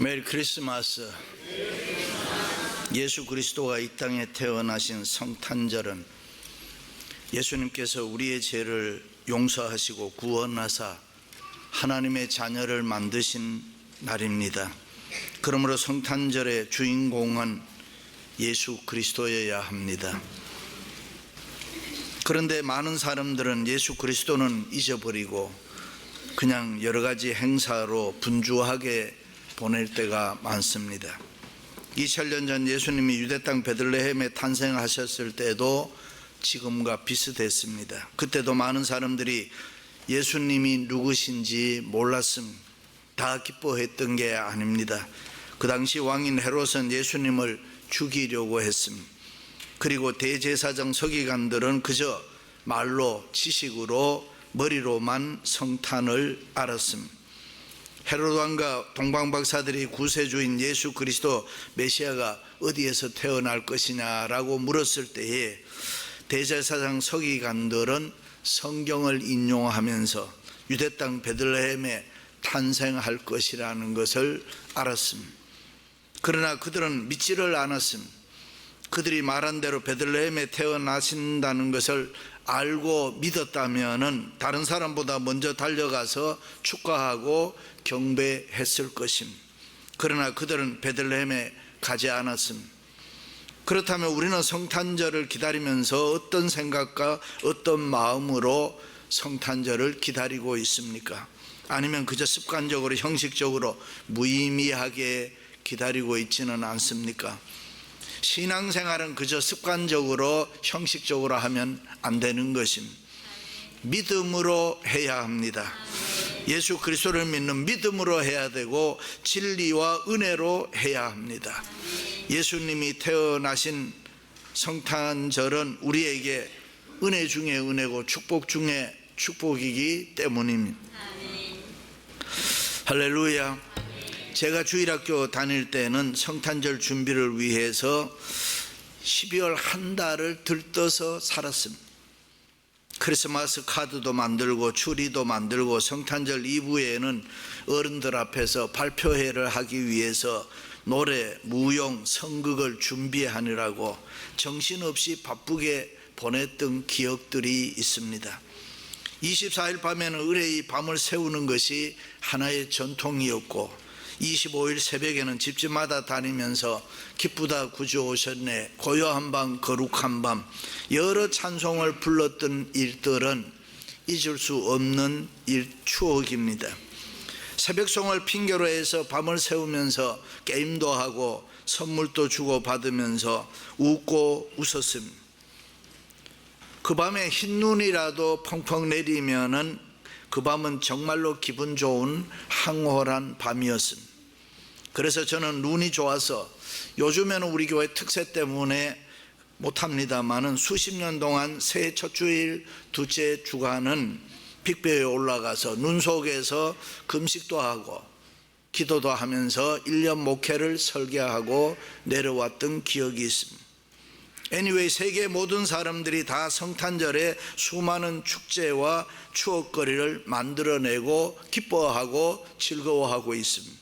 메리 크리스마스. 예수 그리스도가 이 땅에 태어나신 성탄절은 예수님께서 우리의 죄를 용서하시고 구원하사 하나님의 자녀를 만드신 날입니다. 그러므로 성탄절의 주인공은 예수 그리스도여야 합니다. 그런데 많은 사람들은 예수 그리스도는 잊어버리고 그냥 여러 가지 행사로 분주하게 보낼 때가 많습니다. 2000년 전 예수님이 유대 땅 베들레헴에 탄생하셨을 때도 지금과 비슷했습니다. 그때도 많은 사람들이 예수님이 누구신지 몰랐음, 다 기뻐했던 게 아닙니다. 그 당시 왕인 헤롯은 예수님을 죽이려고 했음. 그리고 대제사장 서기관들은 그저 말로 지식으로 머리로만 성탄을 알았음. 헤롯 왕과 동방박사들이 구세주인 예수 그리스도 메시아가 어디에서 태어날 것이냐라고 물었을 때에 대제사장 서기관들은 성경을 인용하면서 유대 땅 베들레헴에 탄생할 것이라는 것을 알았습니다. 그러나 그들은 믿지를 않았습니다. 그들이 말한 대로 베들레헴에 태어나신다는 것을 알고 믿었다면 다른 사람보다 먼저 달려가서 축하하고 경배했을 것입니다. 그러나 그들은 베들레헴에 가지 않았습니다. 그렇다면 우리는 성탄절을 기다리면서 어떤 생각과 어떤 마음으로 성탄절을 기다리고 있습니까? 아니면 그저 습관적으로 형식적으로 무의미하게 기다리고 있지는 않습니까? 신앙생활은 그저 습관적으로 형식적으로 하면 안 되는 것입니다. 믿음으로 해야 합니다. 예수 그리스도를 믿는 믿음으로 해야 되고 진리와 은혜로 해야 합니다. 예수님이 태어나신 성탄절은 우리에게 은혜 중에 은혜고 축복 중에 축복이기 때문입니다. 할렐루야. 제가 주일학교 다닐 때는 성탄절 준비를 위해서 12월 한 달을 들떠서 살았습니다. 크리스마스 카드도 만들고 추리도 만들고 성탄절 이브에는 어른들 앞에서 발표회를 하기 위해서 노래, 무용, 성극을 준비하느라고 정신없이 바쁘게 보냈던 기억들이 있습니다. 24일 밤에는 의뢰의 밤을 세우는 것이 하나의 전통이었고 25일 새벽에는 집집마다 다니면서 기쁘다 구주 오셨네, 고요한 밤 거룩한 밤 여러 찬송을 불렀던 일들은 잊을 수 없는 추억입니다. 새벽송을 핑계로 해서 밤을 새우면서 게임도 하고 선물도 주고 받으면서 웃고 웃었습니다. 그 밤에 흰눈이라도 펑펑 내리면은 그 밤은 정말로 기분 좋은 황홀한 밤이었습니다. 그래서 저는 눈이 좋아서 요즘에는 우리 교회 특세 때문에 못합니다만은 수십 년 동안 새해 첫 주일 둘째 주간은 빅배에 올라가서 눈 속에서 금식도 하고 기도도 하면서 1년 목회를 설계하고 내려왔던 기억이 있습니다. Anyway, 세계 모든 사람들이 다 성탄절에 수많은 축제와 추억거리를 만들어내고 기뻐하고 즐거워하고 있습니다.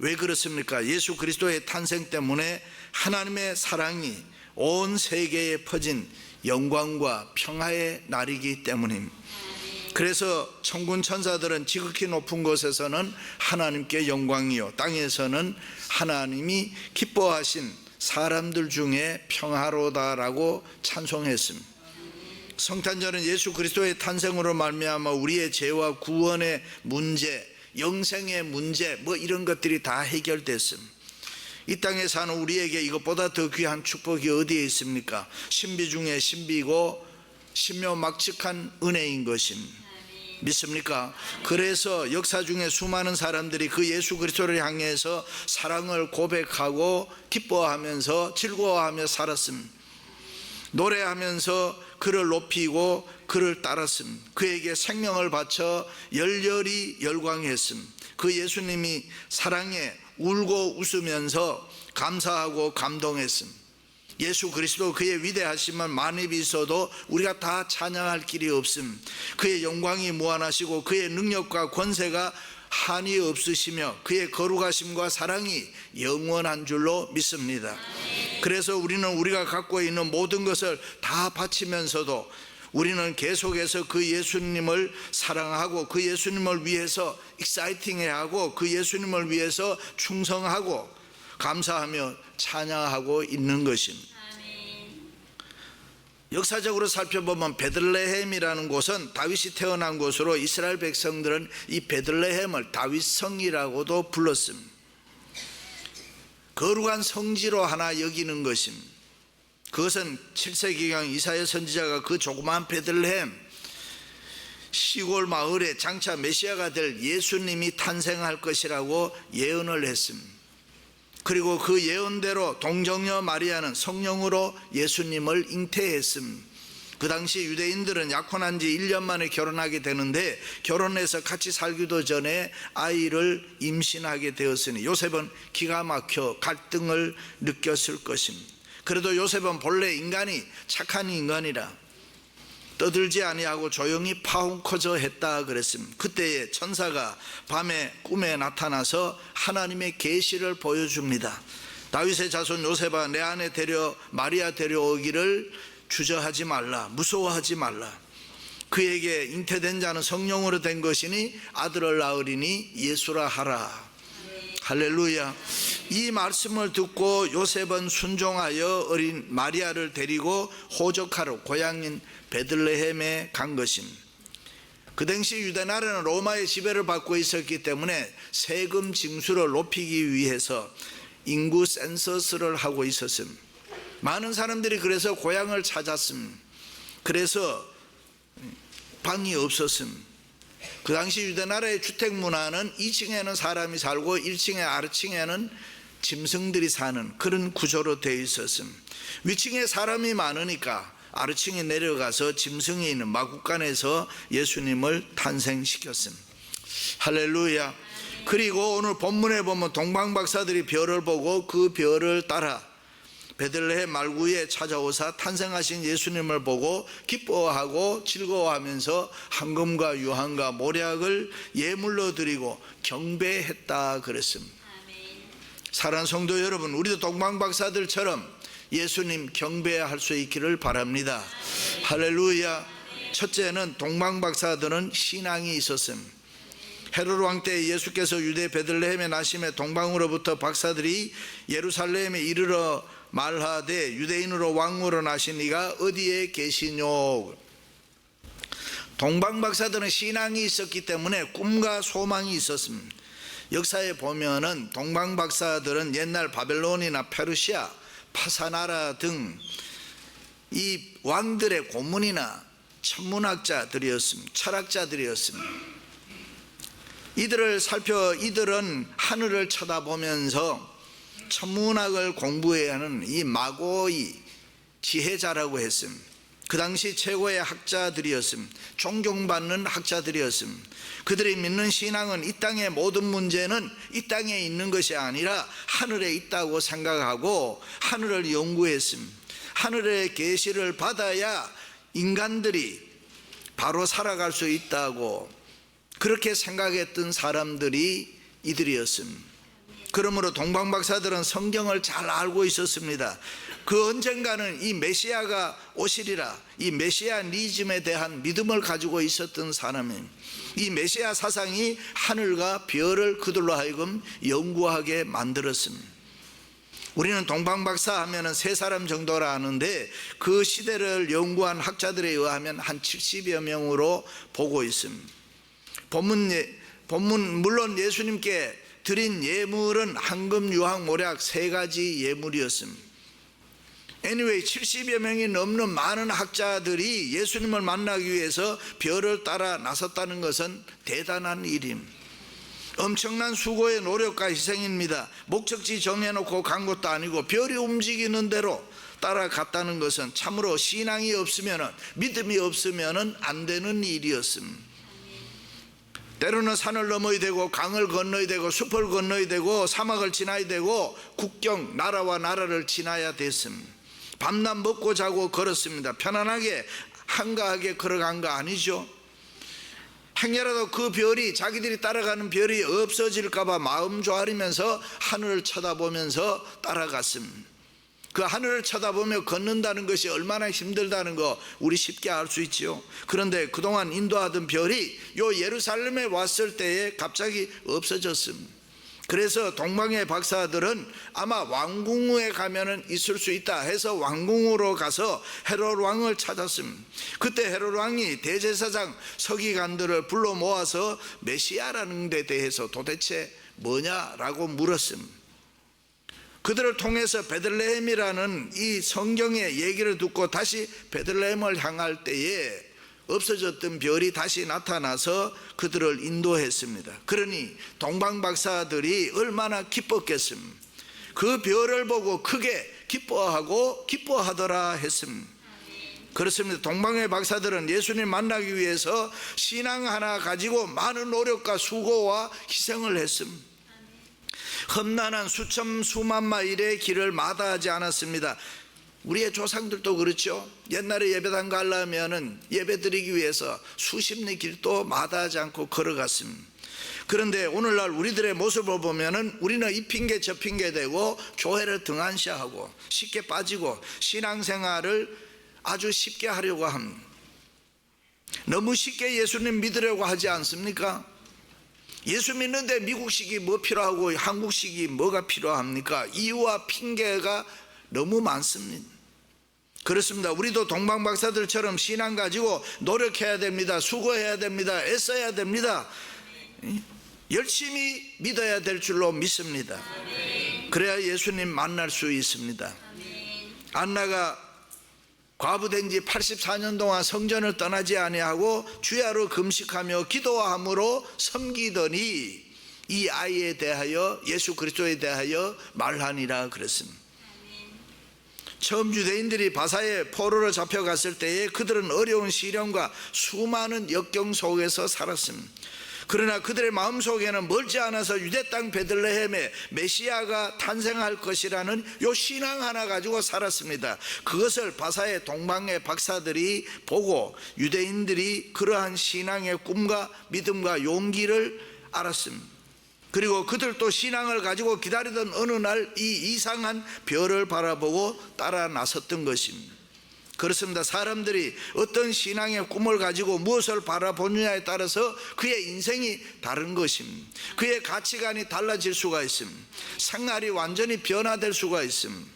왜 그렇습니까? 예수 그리스도의 탄생 때문에 하나님의 사랑이 온 세계에 퍼진 영광과 평화의 날이기 때문입니다. 그래서 천군 천사들은 지극히 높은 곳에서는 하나님께 영광이요, 땅에서는 하나님이 기뻐하신 사람들 중에 평화로다라고 찬송했습니다. 성탄절은 예수 그리스도의 탄생으로 말미암아 우리의 죄와 구원의 문제, 영생의 문제 이런 것들이 다 해결됐습니다. 이 땅에 사는 우리에게 이것보다 더 귀한 축복이 어디에 있습니까? 신비 중에 신비고 신묘막측한 은혜인 것입니다. 믿습니까? 그래서 역사 중에 수많은 사람들이 그 예수 그리스도를 향해서 사랑을 고백하고 기뻐하면서 즐거워하며 살았습니다. 노래하면서 그를 높이고 그를 따랐습니다. 그에게 생명을 바쳐 열렬히 열광했습니다. 그 예수님이 사랑에 울고 웃으면서 감사하고 감동했습니다. 예수 그리스도 그의 위대하심은 만입이 있어도 우리가 다 찬양할 길이 없음. 그의 영광이 무한하시고 그의 능력과 권세가 한이 없으시며 그의 거룩하심과 사랑이 영원한 줄로 믿습니다. 그래서 우리는 우리가 갖고 있는 모든 것을 다 바치면서도 우리는 계속해서 그 예수님을 사랑하고 그 예수님을 위해서 익사이팅해하고 그 예수님을 위해서 충성하고 감사하며 찬양하고 있는 것입니다. 역사적으로 살펴보면 베들레헴이라는 곳은 다윗이 태어난 곳으로 이스라엘 백성들은 이 베들레헴을 다윗성이라고도 불렀습니다. 거룩한 성지로 하나 여기는 것입니다. 그것은 7세기경 이사야 선지자가 그 조그마한 베들레헴 시골 마을에 장차 메시아가 될 예수님이 탄생할 것이라고 예언을 했습니다. 그리고 그 예언대로 동정녀 마리아는 성령으로 예수님을 잉태했습니다. 그 당시 유대인들은 약혼한 지 1년 만에 결혼하게 되는데 결혼해서 같이 살기도 전에 아이를 임신하게 되었으니 요셉은 기가 막혀 갈등을 느꼈을 것입니다. 그래도 요셉은 본래 인간이 착한 인간이라 떠들지 아니하고 조용히 파홍커져 했다 그랬습니다. 그때에 천사가 밤에 꿈에 나타나서 하나님의 계시를 보여줍니다. 다윗의 자손 요셉아, 내 안에 마리아 데려오기를 주저하지 말라, 무서워하지 말라. 그에게 잉태된 자는 성령으로 된 것이니 아들을 낳으리니 예수라 하라. 할렐루야. 이 말씀을 듣고 요셉은 순종하여 어린 마리아를 데리고 호적하러 고향인 베들레헴에 간 것입니다. 그 당시 유대 나라는 로마의 지배를 받고 있었기 때문에 세금 징수를 높이기 위해서 인구 센서스를 하고 있었습니다. 많은 사람들이 그래서 고향을 찾았습니다. 그래서 방이 없었습니다. 그 당시 유대 나라의 주택 문화는 2층에는 사람이 살고 1층에 아래층에는 짐승들이 사는 그런 구조로 되어 있었습니다. 위층에 사람이 많으니까 아래층에 내려가서 짐승이 있는 마구간에서 예수님을 탄생시켰습니다. 할렐루야. 그리고 오늘 본문에 보면 동방박사들이 별을 보고 그 별을 따라 베들레헴 말구에 찾아오사 탄생하신 예수님을 보고 기뻐하고 즐거워하면서 황금과 유황과 모략을 예물로 드리고 경배했다 그랬습니다. 사랑하는 성도 여러분, 우리도 동방박사들처럼 예수님 경배할 수 있기를 바랍니다. 할렐루야. 첫째는 동방박사들은 신앙이 있었습니다. 헤로드 왕 때 예수께서 유대 베들레헴에 나심에 동방으로부터 박사들이 예루살렘에 이르러 말하되 유대인으로 왕으로 나신 이가 어디에 계시뇨. 동방박사들은 신앙이 있었기 때문에 꿈과 소망이 있었습니다. 역사에 보면은 동방박사들은 옛날 바벨론이나 페르시아, 파사나라 등 이 왕들의 고문이나 천문학자들이었습니다. 철학자들이었습니다. 이들은 하늘을 쳐다보면서 천문학을 공부해야 하는 이 마고이 지혜자라고 했습니다. 그 당시 최고의 학자들이었습니다. 존경받는 학자들이었습니다. 그들이 믿는 신앙은 이 땅의 모든 문제는 이 땅에 있는 것이 아니라 하늘에 있다고 생각하고 하늘을 연구했습니다. 하늘의 계시를 받아야 인간들이 바로 살아갈 수 있다고 그렇게 생각했던 사람들이 이들이었습니다. 그러므로 동방박사들은 성경을 잘 알고 있었습니다. 그 언젠가는 이 메시아가 오시리라, 이 메시아니즘에 대한 믿음을 가지고 있었던 사람입니다. 이 메시아 사상이 하늘과 별을 그들로 하여금 연구하게 만들었습니다. 우리는 동방박사 하면은 세 사람 정도라 하는데 그 시대를 연구한 학자들에 의하면 한 70여 명으로 보고 있습니다. 본문 물론 예수님께 드린 예물은 황금, 유황, 모략 세 가지 예물이었습니다. anyway 70여 명이 넘는 많은 학자들이 예수님을 만나기 위해서 별을 따라 나섰다는 것은 대단한 일입니다. 엄청난 수고의 노력과 희생입니다. 목적지 정해놓고 간 것도 아니고 별이 움직이는 대로 따라갔다는 것은 참으로 신앙이 없으면, 믿음이 없으면 안 되는 일이었습니다. 때로는 산을 넘어야 되고 강을 건너야 되고 숲을 건너야 되고 사막을 지나야 되고 국경, 나라와 나라를 지나야 됐습니다. 밤낮 먹고 자고 걸었습니다. 편안하게 한가하게 걸어간 거 아니죠. 행여라도 그 별이, 자기들이 따라가는 별이 없어질까 봐 마음 조아리면서 하늘을 쳐다보면서 따라갔음. 그 하늘을 쳐다보며 걷는다는 것이 얼마나 힘들다는 거 우리 쉽게 알 수 있지요. 그런데 그동안 인도하던 별이 요 예루살렘에 왔을 때에 갑자기 없어졌음. 그래서 동방의 박사들은 아마 왕궁에 가면은 있을 수 있다 해서 왕궁으로 가서 헤롯 왕을 찾았음. 그때 헤롯 왕이 대제사장 서기관들을 불러 모아서 메시아라는 데 대해서 도대체 뭐냐라고 물었음. 그들을 통해서 베들레헴이라는 이 성경의 얘기를 듣고 다시 베들레헴을 향할 때에 없어졌던 별이 다시 나타나서 그들을 인도했습니다. 그러니 동방박사들이 얼마나 기뻤겠음. 그 별을 보고 크게 기뻐하고 기뻐하더라 했음. 그렇습니다. 동방의 박사들은 예수님 만나기 위해서 신앙 하나 가지고 많은 노력과 수고와 희생을 했음. 험난한 수천 수만 마일의 길을 마다하지 않았습니다. 우리의 조상들도 그렇죠. 옛날에 예배당 가려면은 예배 드리기 위해서 수십 리 길도 마다하지 않고 걸어갔습니다. 그런데 오늘날 우리들의 모습을 보면은 우리는 이 핑계 저 핑계 대고 교회를 등한시하고 쉽게 빠지고 신앙생활을 아주 쉽게 하려고 합니다. 너무 쉽게 예수님 믿으려고 하지 않습니까? 예수 믿는데 미국식이 뭐 필요하고 한국식이 뭐가 필요합니까? 이유와 핑계가 너무 많습니다. 그렇습니다. 우리도 동방박사들처럼 신앙 가지고 노력해야 됩니다. 수고해야 됩니다. 애써야 됩니다. 열심히 믿어야 될 줄로 믿습니다. 그래야 예수님 만날 수 있습니다. 안나가 과부된 지 84년 동안 성전을 떠나지 아니하고 주야로 금식하며 기도함으로 섬기더니 이 아이에 대하여 예수 그리스도에 대하여 말하니라 그랬습니다. 처음 유대인들이 바사에 포로로 잡혀갔을 때에 그들은 어려운 시련과 수많은 역경 속에서 살았습니다. 그러나 그들의 마음속에는 멀지 않아서 유대 땅 베들레헴에 메시아가 탄생할 것이라는 요 신앙 하나 가지고 살았습니다. 그것을 바사의 동방의 박사들이 보고 유대인들이 그러한 신앙의 꿈과 믿음과 용기를 알았습니다. 그리고 그들도 신앙을 가지고 기다리던 어느 날 이 이상한 별을 바라보고 따라 나섰던 것입니다. 그렇습니다. 사람들이 어떤 신앙의 꿈을 가지고 무엇을 바라보느냐에 따라서 그의 인생이 다른 것입니다. 그의 가치관이 달라질 수가 있습니다. 생활이 완전히 변화될 수가 있습니다.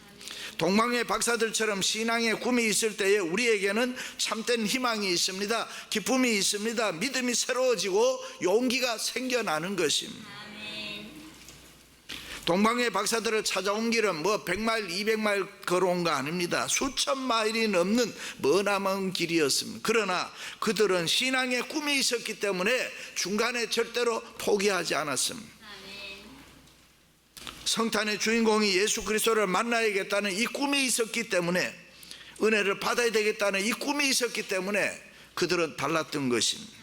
동방의 박사들처럼 신앙의 꿈이 있을 때에 우리에게는 참된 희망이 있습니다. 기쁨이 있습니다. 믿음이 새로워지고 용기가 생겨나는 것입니다. 동방의 박사들을 찾아온 길은 뭐 100마일 200마일 걸어온 거 아닙니다. 수천 마일이 넘는 머나먼 길이었습니다. 그러나 그들은 신앙의 꿈이 있었기 때문에 중간에 절대로 포기하지 않았습니다. 성탄의 주인공이 예수 그리스도를 만나야겠다는 이 꿈이 있었기 때문에, 은혜를 받아야 되겠다는 이 꿈이 있었기 때문에 그들은 달랐던 것입니다.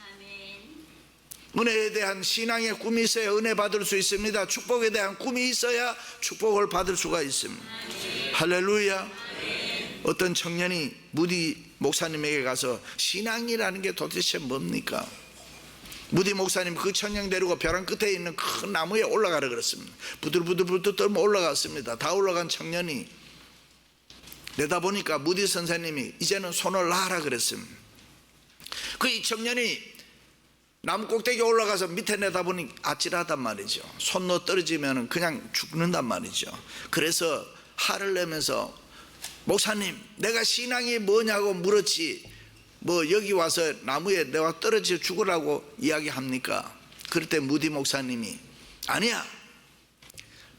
은혜에 대한 신앙의 꿈이 있어야 은혜 받을 수 있습니다. 축복에 대한 꿈이 있어야 축복을 받을 수가 있습니다. 할렐루야. 어떤 청년이 무디 목사님에게 가서 신앙이라는 게 도대체 뭡니까? 무디 목사님 그 청년 데리고 벼랑 끝에 있는 큰 나무에 올라가라 그랬습니다. 부들부들 떨며 올라갔습니다. 다 올라간 청년이 내다보니까 무디 선생님이 이제는 손을 놔라 그랬습니다. 그 이 청년이 나무 꼭대기에 올라가서 밑에 내다보니 아찔하단 말이죠. 손 놓아 떨어지면 그냥 죽는단 말이죠. 그래서 화를 내면서 목사님, 내가 신앙이 뭐냐고 물었지 뭐 여기 와서 나무에 내가 떨어져 죽으라고 이야기합니까? 그럴 때 무디 목사님이 아니야,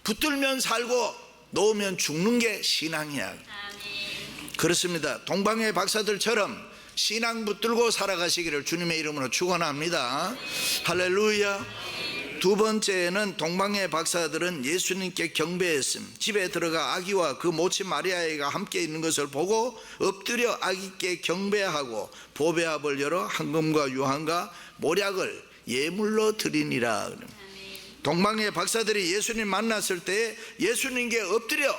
붙들면 살고 놓으면 죽는 게 신앙이야. 그렇습니다. 동방의 박사들처럼 신앙 붙들고 살아가시기를 주님의 이름으로 축원합니다. 할렐루야. 두 번째는 동방의 박사들은 예수님께 경배했음. 집에 들어가 아기와 그 모친 마리아가 함께 있는 것을 보고 엎드려 아기께 경배하고 보배압을 열어 황금과 유황과 모략을 예물로 드리니라. 동방의 박사들이 예수님 만났을 때 예수님께 엎드려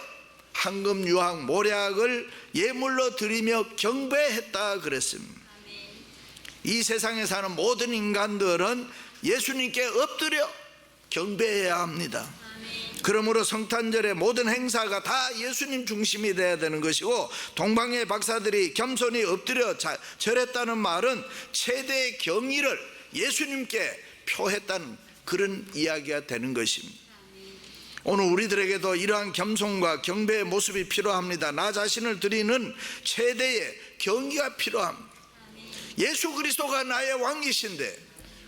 황금, 유황, 모략을 예물로 드리며 경배했다 그랬습니다. 이 세상에 사는 모든 인간들은 예수님께 엎드려 경배해야 합니다. 그러므로 성탄절의 모든 행사가 다 예수님 중심이 돼야 되는 것이고, 동방의 박사들이 겸손히 엎드려 절했다는 말은 최대의 경의를 예수님께 표했다는 그런 이야기가 되는 것입니다. 오늘 우리들에게도 이러한 겸손과 경배의 모습이 필요합니다. 나 자신을 드리는 최대의 경의가 필요합니다. 예수 그리스도가 나의 왕이신데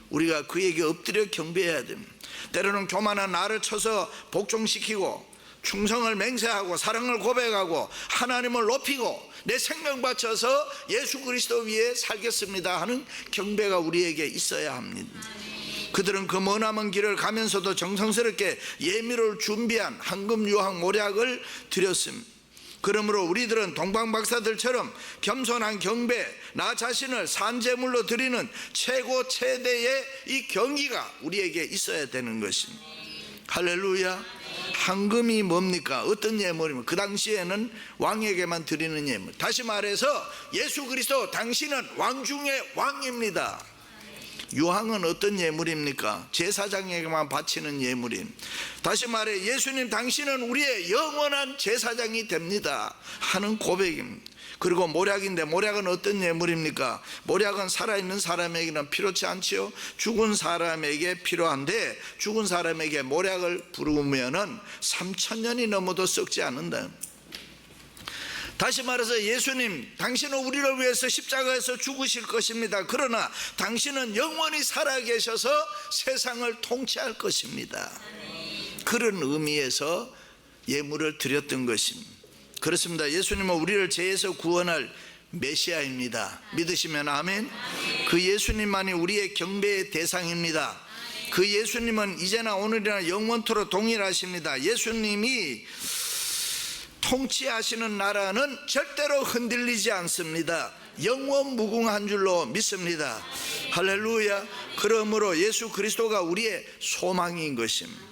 우리가 그에게 엎드려 경배해야 됩니다. 때로는 교만한 나를 쳐서 복종시키고 충성을 맹세하고 사랑을 고백하고 하나님을 높이고 내 생명 바쳐서 예수 그리스도 위에 살겠습니다 하는 경배가 우리에게 있어야 합니다. 그들은 그 머나먼 길을 가면서도 정성스럽게 예물을 준비한 황금 유황 모략을 드렸습니다. 그러므로 우리들은 동방박사들처럼 겸손한 경배, 나 자신을 산제물로 드리는 최고 최대의 이 경의가 우리에게 있어야 되는 것입니다. 할렐루야. 황금이 뭡니까? 어떤 예물입니까? 그 당시에는 왕에게만 드리는 예물. 다시 말해서 예수 그리스도 당신은 왕 중의 왕입니다. 유황은 어떤 예물입니까? 제사장에게만 바치는 예물인. 다시 말해 예수님 당신은 우리의 영원한 제사장이 됩니다 하는 고백입니다. 그리고 모략인데, 모략은 어떤 예물입니까? 모략은 살아있는 사람에게는 필요치 않지요. 죽은 사람에게 필요한데, 죽은 사람에게 모략을 부르면은 3000년이 넘어도 썩지 않는다. 다시 말해서 예수님 당신은 우리를 위해서 십자가에서 죽으실 것입니다. 그러나 당신은 영원히 살아계셔서 세상을 통치할 것입니다. 그런 의미에서 예물을 드렸던 것입니다. 그렇습니다. 예수님은 우리를 죄에서 구원할 메시아입니다. 믿으시면 아멘. 그 예수님만이 우리의 경배의 대상입니다. 그 예수님은 이제나 오늘이나 영원토록 동일하십니다. 예수님이 통치하시는 나라는 절대로 흔들리지 않습니다. 영원 무궁한 줄로 믿습니다. 할렐루야. 그러므로 예수 그리스도가 우리의 소망인 것입니다.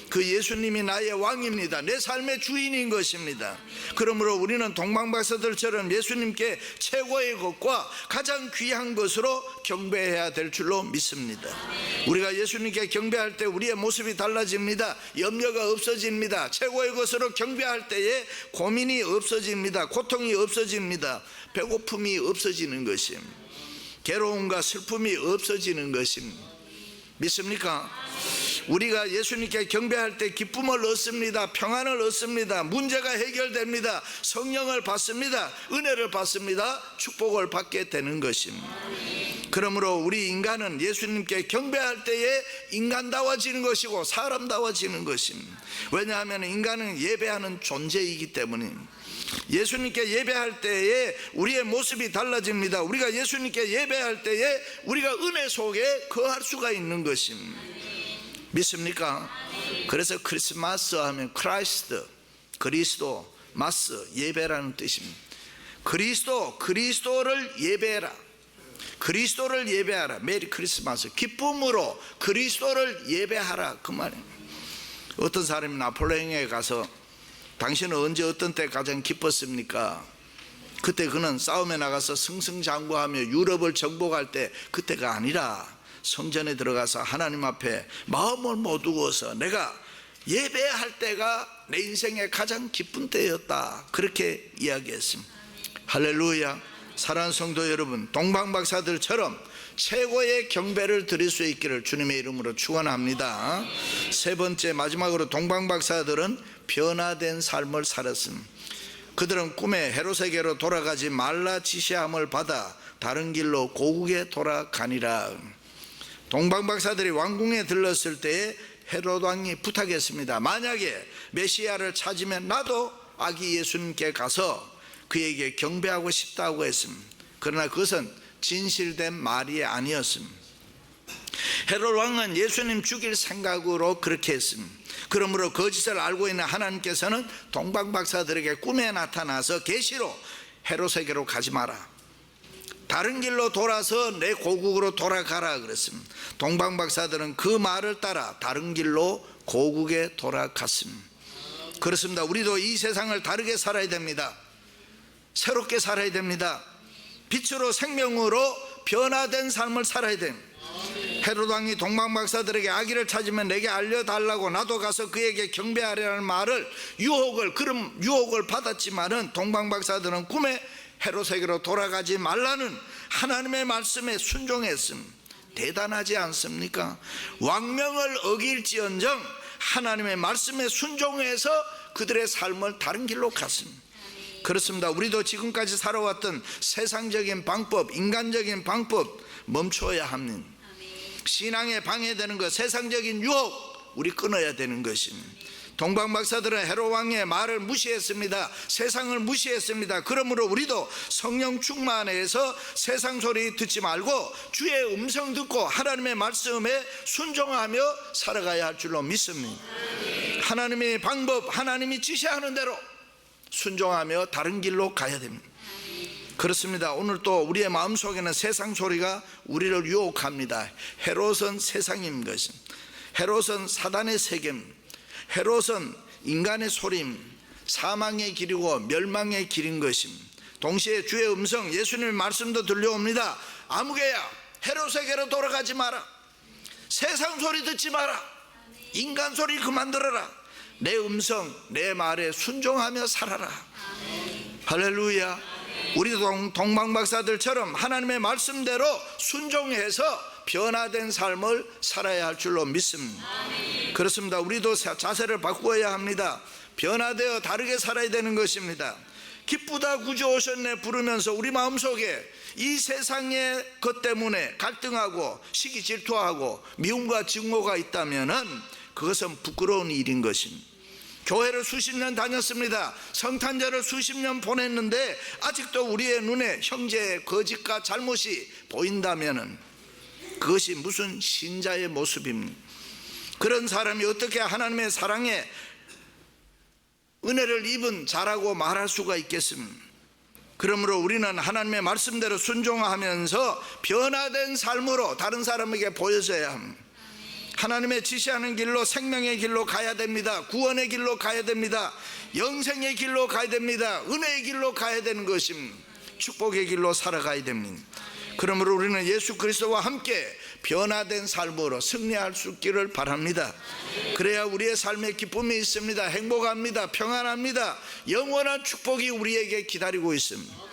그 예수님이 나의 왕입니다. 내 삶의 주인인 것입니다. 그러므로 우리는 동방박사들처럼 예수님께 최고의 것과 가장 귀한 것으로 경배해야 될 줄로 믿습니다. 우리가 예수님께 경배할 때 우리의 모습이 달라집니다. 염려가 없어집니다. 최고의 것으로 경배할 때에 고민이 없어집니다. 고통이 없어집니다. 배고픔이 없어지는 것입니다. 괴로움과 슬픔이 없어지는 것입니다. 믿습니까? 우리가 예수님께 경배할 때 기쁨을 얻습니다. 평안을 얻습니다. 문제가 해결됩니다. 성령을 받습니다. 은혜를 받습니다. 축복을 받게 되는 것입니다. 그러므로 우리 인간은 예수님께 경배할 때에 인간다워지는 것이고 사람다워지는 것입니다. 왜냐하면 인간은 예배하는 존재이기 때문입니다. 예수님께 예배할 때에 우리의 모습이 달라집니다. 우리가 예수님께 예배할 때에 우리가 은혜 속에 거할 수가 있는 것입니다. 믿습니까? 그래서 크리스마스 하면 크라이스트, 그리스도, 마스, 예배라는 뜻입니다. 그리스도를 예배해라. 그리스도를 예배하라. 메리 크리스마스. 기쁨으로 그리스도를 예배하라, 그 말입니다. 어떤 사람이 나폴레옹에 가서 당신은 언제 어떤 때 가장 기뻤습니까? 그때 그는 싸움에 나가서 승승장구하며 유럽을 정복할 때 그때가 아니라 성전에 들어가서 하나님 앞에 마음을 모두어서 내가 예배할 때가 내 인생의 가장 기쁜 때였다, 그렇게 이야기했습니다. 할렐루야. 사랑하는 성도 여러분, 동방박사들처럼 최고의 경배를 드릴 수 있기를 주님의 이름으로 축원합니다. 세 번째, 마지막으로 동방박사들은 변화된 삶을 살았습니다. 그들은 꿈에 헤롯에게로 돌아가지 말라 지시함을 받아 다른 길로 고국에 돌아가니라. 동방박사들이 왕궁에 들렀을 때에 헤롯 왕이 부탁했습니다. 만약에 메시아를 찾으면 나도 아기 예수님께 가서 그에게 경배하고 싶다고 했습니다. 그러나 그것은 진실된 말이 아니었습니다. 헤롯 왕은 예수님 죽일 생각으로 그렇게 했습니다. 그러므로 거짓을 알고 있는 하나님께서는 동방박사들에게 꿈에 나타나서 계시로 헤롯에게로 가지 마라, 다른 길로 돌아서 내 고국으로 돌아가라 그랬습니다. 동방박사들은 그 말을 따라 다른 길로 고국에 돌아갔습니다. 그렇습니다. 우리도 이 세상을 다르게 살아야 됩니다. 새롭게 살아야 됩니다. 빛으로 생명으로 변화된 삶을 살아야 됩니다. 헤롯 왕이 동방박사들에게 아기를 찾으면 내게 알려달라고 나도 가서 그에게 경배하려는 말을 그런 유혹을 받았지만은 동방박사들은 꿈에 헤롯에게로 돌아가지 말라는 하나님의 말씀에 순종했음. 대단하지 않습니까? 왕명을 어길지언정 하나님의 말씀에 순종해서 그들의 삶을 다른 길로 갔습니다. 그렇습니다. 우리도 지금까지 살아왔던 세상적인 방법, 인간적인 방법 멈춰야 합니다. 신앙에 방해되는 것, 세상적인 유혹 우리 끊어야 되는 것입니다. 동방박사들은 헤롯 왕의 말을 무시했습니다. 세상을 무시했습니다. 그러므로 우리도 성령 충만해서 세상 소리 듣지 말고 주의 음성 듣고 하나님의 말씀에 순종하며 살아가야 할 줄로 믿습니다. 하나님의 방법, 하나님이 지시하는 대로 순종하며 다른 길로 가야 됩니다. 그렇습니다. 오늘 또 우리의 마음속에는 세상 소리가 우리를 유혹합니다. 헤롯은 세상인 것입니다. 헤롯은 사단의 세계입니다. 헤롯은 인간의 소리임, 사망의 길이고 멸망의 길인 것입니다. 동시에 주의 음성, 예수님의 말씀도 들려옵니다. 아무개야, 헤롯에게로 돌아가지 마라. 세상 소리 듣지 마라. 인간 소리 그만 들어라. 내 음성, 내 말에 순종하며 살아라. 할렐루야. 우리도 동방박사들처럼 하나님의 말씀대로 순종해서 변화된 삶을 살아야 할 줄로 믿습니다. 그렇습니다. 우리도 자세를 바꾸어야 합니다. 변화되어 다르게 살아야 되는 것입니다. 기쁘다 구주 오셨네 부르면서 우리 마음속에 이 세상의 것 때문에 갈등하고 시기 질투하고 미움과 증오가 있다면 그것은 부끄러운 일인 것입니다. 교회를 수십 년 다녔습니다. 성탄절을 수십 년 보냈는데 아직도 우리의 눈에 형제의 거짓과 잘못이 보인다면 그것이 무슨 신자의 모습입니까? 그런 사람이 어떻게 하나님의 사랑에 은혜를 입은 자라고 말할 수가 있겠습니까? 그러므로 우리는 하나님의 말씀대로 순종하면서 변화된 삶으로 다른 사람에게 보여줘야 합니다. 하나님의 지시하는 길로, 생명의 길로 가야 됩니다. 구원의 길로 가야 됩니다. 영생의 길로 가야 됩니다. 은혜의 길로 가야 되는 것입니다. 축복의 길로 살아가야 됩니다. 그러므로 우리는 예수 그리스도와 함께 변화된 삶으로 승리할 수 있기를 바랍니다. 그래야 우리의 삶에 기쁨이 있습니다. 행복합니다. 평안합니다. 영원한 축복이 우리에게 기다리고 있습니다.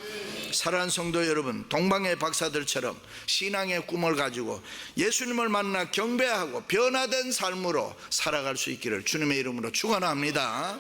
사랑하는 성도 여러분, 동방의 박사들처럼 신앙의 꿈을 가지고 예수님을 만나 경배하고 변화된 삶으로 살아갈 수 있기를 주님의 이름으로 축원합니다.